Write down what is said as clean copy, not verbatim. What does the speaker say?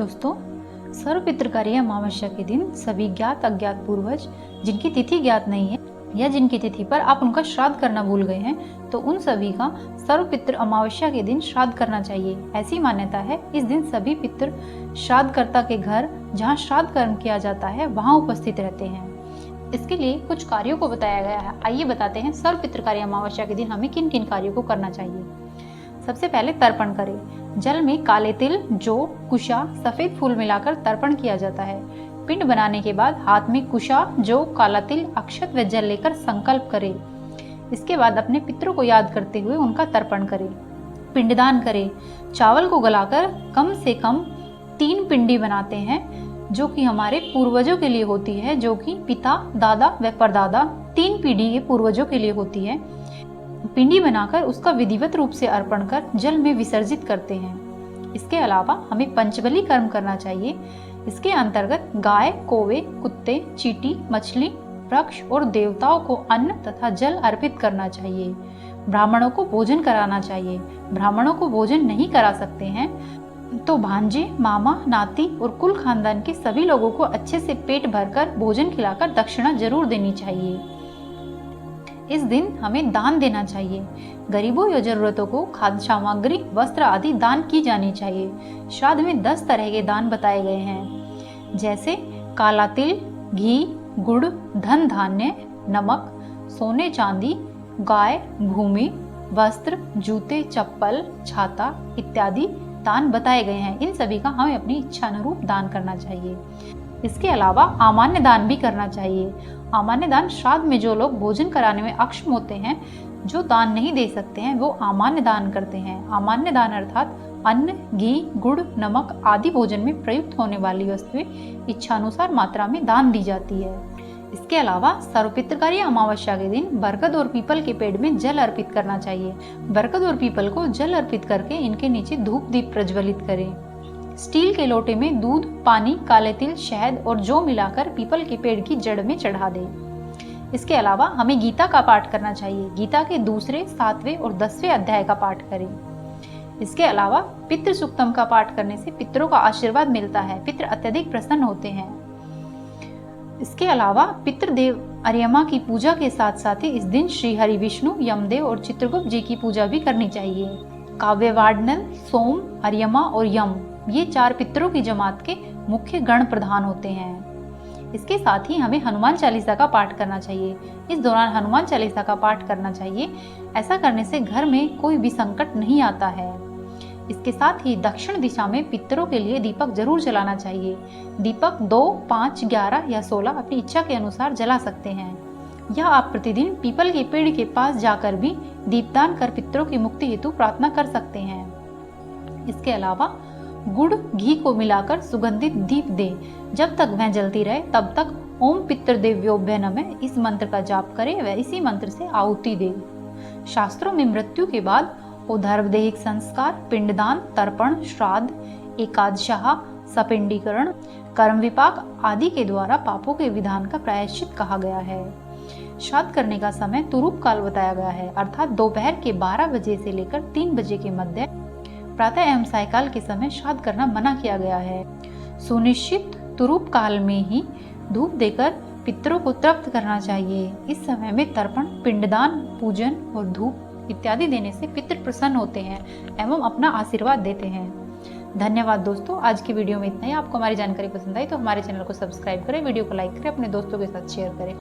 दोस्तों, सर्वपितृकारी अमावस्या के दिन सभी ज्ञात अज्ञात पूर्वज जिनकी तिथि ज्ञात नहीं है या जिनकी तिथि पर आप उनका श्राद्ध करना भूल गए हैं, तो उन सभी का सर्वपितृ अमावस्या के दिन श्राद्ध करना चाहिए। ऐसी मान्यता है, इस दिन सभी पितृ श्राद्धकर्ता के घर जहाँ श्राद्ध कर्म किया जाता है वहाँ उपस्थित रहते हैं। इसके लिए कुछ कार्यों को बताया गया है। आइए बताते हैं सर्वपितृकारी अमावस्या के दिन हमें किन किन कार्यों को करना चाहिए। सबसे पहले तर्पण करें। जल में काले तिल, जौ, कुशा, सफेद फूल मिलाकर तर्पण किया जाता है। पिंड बनाने के बाद हाथ में कुशा, जौ, काला तिल, अक्षत व जल लेकर संकल्प करें। इसके बाद अपने पितरों को याद करते हुए उनका तर्पण करें। पिंडदान करें। चावल को गलाकर कम से कम 3 पिंडी बनाते हैं, जो कि हमारे पूर्वजों के लिए होती है, जो कि पिता, दादा व परदादा 3 पीढ़ी के पूर्वजों के लिए होती है। पिंडी बनाकर उसका विधिवत रूप से अर्पण कर जल में विसर्जित करते हैं। इसके अलावा हमें पंचबली कर्म करना चाहिए। इसके अंतर्गत गाय, कौवे, कुत्ते, चींटी, मछली, वृक्ष और देवताओं को अन्न तथा जल अर्पित करना चाहिए। ब्राह्मणों को भोजन कराना चाहिए। ब्राह्मणों को भोजन नहीं करा सकते हैं तो भांजे, मामा, नाती और कुल खानदान के सभी लोगों को अच्छे से पेट भरकर भोजन खिलाकर दक्षिणा जरूर देनी चाहिए। इस दिन हमें दान देना चाहिए। गरीबों या जरूरतों को खाद्य सामग्री, वस्त्र आदि दान की जानी चाहिए। श्राद्ध में 10 तरह के दान बताए गए हैं, जैसे काला तिल, घी, गुड़, धन धान्य, नमक, सोने चांदी, गाय, भूमि, वस्त्र, जूते, चप्पल, छाता इत्यादि दान बताए गए हैं। इन सभी का हमें अपनी इच्छा अनुरूप दान करना चाहिए। इसके अलावा अमान्य दान भी करना चाहिए। अमान्य दान श्राद्ध में जो लोग भोजन कराने में अक्षम होते हैं, जो दान नहीं दे सकते हैं, वो अमान्य दान करते हैं। अमान्य दान अर्थात अन्न, घी, गुड़, नमक आदि भोजन में प्रयुक्त होने वाली वस्तुएं इच्छानुसार मात्रा में दान दी जाती है। इसके अलावा सर्वपितृकारी अमावस्या के दिन बरगद और पीपल के पेड़ में जल अर्पित करना चाहिए। बरगद और पीपल को जल अर्पित करके इनके नीचे धूप दीप प्रज्वलित करें। स्टील के लोटे में दूध, पानी, काले तिल, शहद और जौ मिलाकर पीपल के पेड़ की जड़ में चढ़ा दें। इसके अलावा हमें गीता का पाठ करना चाहिए। गीता के 2, 7वें और 10वें अध्याय का पाठ करें। इसके अलावा पितृ सूक्तम का पाठ करने से पितरों का आशीर्वाद मिलता है। पितृ अत्यधिक प्रसन्न होते हैं। इसके अलावा पितृदेव अर्यमा की पूजा के साथ साथ ही इस दिन श्री हरि विष्णु, यमदेव और चित्रगुप्त जी की पूजा भी करनी चाहिए। काव्यवाडनल, सोम, अर्यमा और यम ये 4 पितरों की जमात के मुख्य गण प्रधान होते हैं। इसके साथ ही हमें हनुमान चालीसा का पाठ करना चाहिए। इस दौरान हनुमान चालीसा का पाठ करना चाहिए। ऐसा करने से घर में कोई भी संकट नहीं आता है। इसके साथ ही दक्षिण दिशा में पितरों के लिए दीपक जरूर जलाना चाहिए। दीपक 2, 5, 11 या 16 अपनी इच्छा के अनुसार जला सकते हैं, या आप प्रतिदिन पीपल के पेड़ के पास जाकर भी दीपदान कर पितरों की मुक्ति हेतु प्रार्थना कर सकते हैं। इसके अलावा गुड़, घी को मिलाकर सुगंधित दीप दें। जब तक वह जलती रहे तब तक ओम पितृदेव्योभ्य नमः इस मंत्र का जाप करें व इसी मंत्र से आहुति दें। शास्त्रों में मृत्यु के बाद औधर्वदेहिक संस्कार, पिंडदान, तर्पण, श्राद्ध, एकादशाह, सपिंडीकरण, कर्म विपाक आदि के द्वारा पापों के विधान का प्रायश्चित कहा गया है। श्राद्ध करने का समय तुरूप काल बताया गया है, अर्थात दोपहर के 12 बजे से लेकर 3 बजे के मध्य। प्रातः एवं सायकाल के समय श्राद्ध करना मना किया गया है। सुनिश्चित तुरूप काल में ही धूप देकर पितरों को तृप्त करना चाहिए। इस समय में तर्पण, पिंडदान, पूजन और धूप इत्यादि देने से पितृ प्रसन्न होते हैं एवं अपना आशीर्वाद देते हैं। धन्यवाद दोस्तों, आज की वीडियो में इतना ही। आपको हमारी जानकारी पसंद आई तो हमारे चैनल को सब्सक्राइब करें, वीडियो को लाइक करें, अपने दोस्तों के साथ शेयर करें।